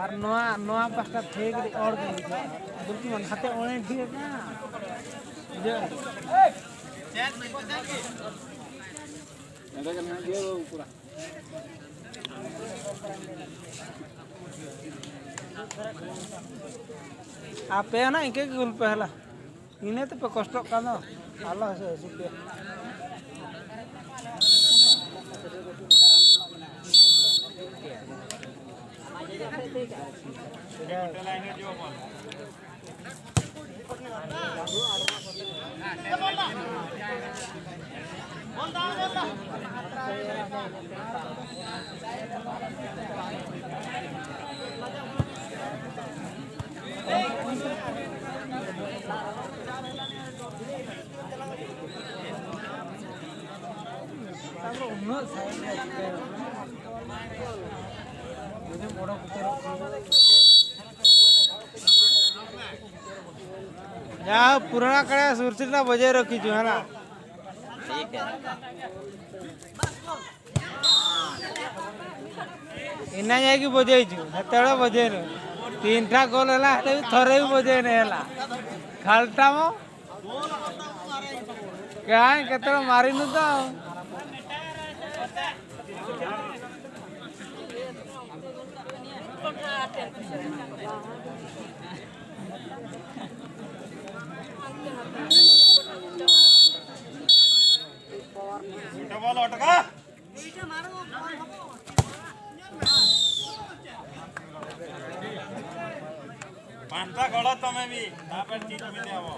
আর নোয়া নোয়া পাঁচটা ঠিক और বলছি মানে হাতে অনেক ঠিক না যে এটা কেন দিয়ে পুরা आप ना इनके गुल पहला इन्हें तो पे कष्ट का ना अल्लाह से शुक्रिया या पुराना कड़ा सुरसिला बजाय रखी जो है ना ठीक है इन्ना जाएगी बजाई जो हेतड़े बजाय न तीन ठा गोल हला हेते थरे भी बजाय न हला खालटा मो क्या केतरा मारी न तो बोलो टका पांचा गड़ा तमे भी तापर चीज मिले आवो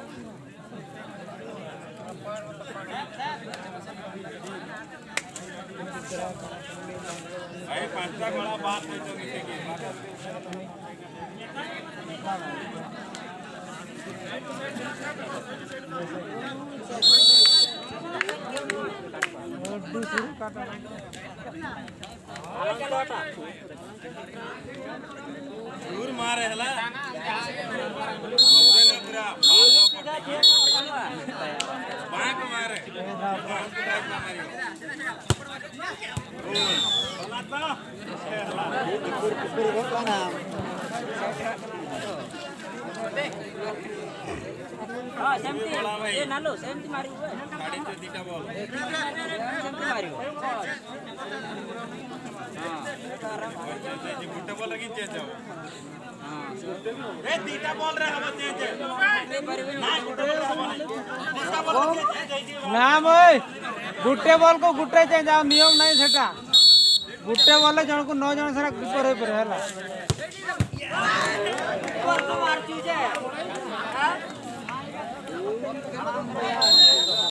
भाई पांचा गड़ा बात है जो मिलेगी दूर मारे हला पूरा बांक मारे हां सेमती ए नालो सेमती मारी गाड़ी से दीटा बॉल सेमती मारी हां ये गुट्टा बॉल लगी चेंज हो हां ए दीटा बॉल रे हम चेंज ना गुट्टा बॉल दीटा बॉल चेंज ना भाई गुट्टे बॉल को गुट्टे चेंज आ नियम नहीं सेटा गुट्टे बॉल जण को 9 जण सारा करे पर हला बॉल को मार चीज है हां